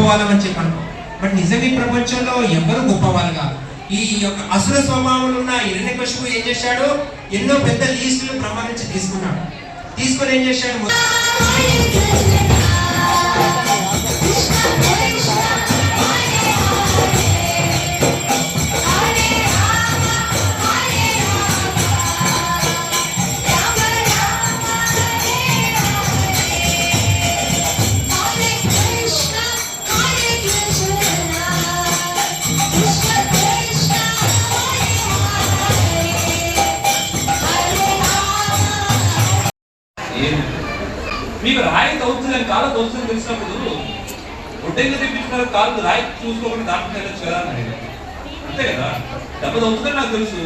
గొప్పవాళ్ళం అని చెప్పి అనుకో. బట్ నిజంగా ఈ ప్రపంచంలో ఎవరు గొప్పవాళ్ళు కాదు. ఈ యొక్క అసుర స్వభావం ఉన్న హిరణ్యకశిపుడు ఏం చేశాడు, ఎన్నో పెద్ద లీస్టులు బ్రహ్మ నుంచి తీసుకున్నాడు. తీసుకొని ఏం చేశాడు, మీకు రాయి తవ్వుతుందని కాలం తవ్వుతుందని తెలిసినప్పుడు ఒడ్డెంగా తెప్పించుకున్నారు, కాలు రాయి చూసుకోకుండా దాంట్లో వెళ్ళచ్చు కదా అని అంతే కదా. దెబ్బ తవ్వుతుందని నాకు తెలుసు,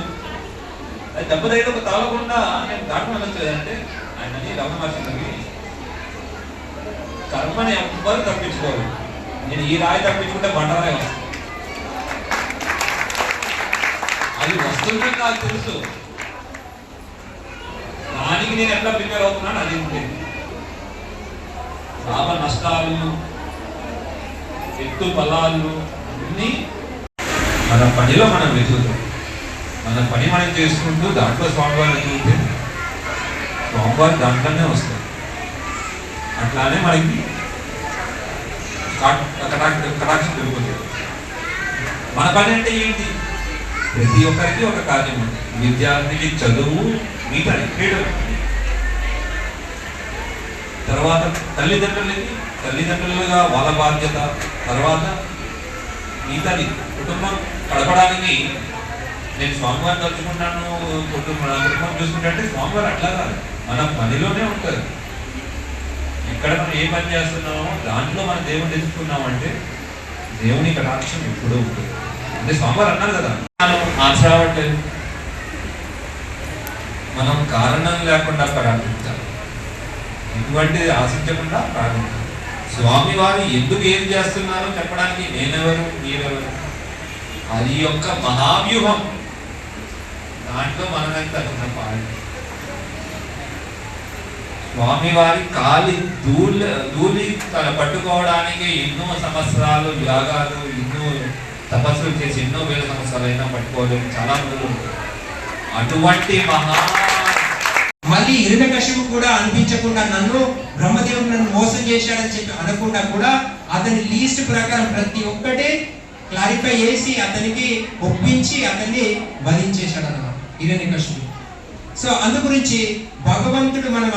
అది దెబ్బ దగ్గర ఒక తగలకుండా నేను దాంట్లో వెళ్ళచ్చు కదా అంటే ఆయన రమణ మహర్షి కర్మని ఎవ్వరు తప్పించుకోరు. నేను ఈ రాయి తప్పించుకుంటే బండరాయి వస్తుంది, అది వస్తుందని నాకు తెలుసు. దానికి నేను ఎట్లా ప్రిపేర్ అవుతున్నాను అది ఉంటుంది. లాభ నష్టాలు, ఎత్తు ఫలాలు అన్నీ మన పనిలో మనం వెతుకుతాం. మన పని మనం చేసుకుంటూ దాంట్లో స్వామివారు వెతుకుతే స్వామివారు దాంట్లోనే వస్తాయి. అట్లానే మనకి కటాక్షం పెరుగుతుంది. మన పని అంటే ఏంటి, ప్రతి ఒక్కరికి ఒక కార్యం ఉంది. విద్యార్థికి చదువు, మిగతా క్రీడలు, తర్వాత తల్లిదండ్రులుగా వాళ్ళ బాధ్యత, తర్వాత మిగతాది కుటుంబం గడపడానికి నేను స్వామివారిని తలుచుకున్నాను, కుటుంబం చూసుకుంటే స్వామివారు అట్లా కాదు, మన పనిలోనే ఉంటారు. ఎక్కడ మనం ఏ పని చేస్తున్నామో దాంట్లో మనం దేవుని తెలుసుకున్నామంటే దేవుని కటాక్షం ఎప్పుడూ ఉంటుంది. అంటే స్వామివారు అన్నారు కదా, ఆశరావట్లేదు, మనం కారణం లేకుండా ప్రార్థించాలి, ఎటువంటిది ఆశించకుండా ప్రార్థించాలి. స్వామివారు ఎందుకు ఏం చేస్తున్నారో చెప్పడానికి నేనెవరు మీరెవరు, అది యొక్క మహావ్యూహం. దాంట్లో మనమెంత పాడు. స్వామివారి కాలి ధూళి పట్టుకోవడానికి ఎన్నో సంవత్సరాలు యాగాలు, ఎన్నో తపస్సులు చేసి ఎన్నో వేల సంవత్సరాలు అయినా పట్టుకోవడం చాలా మంది. అటువంటి మళ్ళీ హిరణ్యకశిపుడు కూడా అనిపించకుండా బ్రహ్మదేవుడు నన్ను మోసం చేశాడని చెప్పి అనకుండా కూడా అతని లీస్ట్ ప్రకారం ప్రతి ఒక్కటి క్లారిఫై చేసి అతనికి ఒప్పించి అతన్ని వధించేశాడు అన్నమాట హిరణ్యకశిపుడు. సో అందు గురించి భగవంతుడు మనం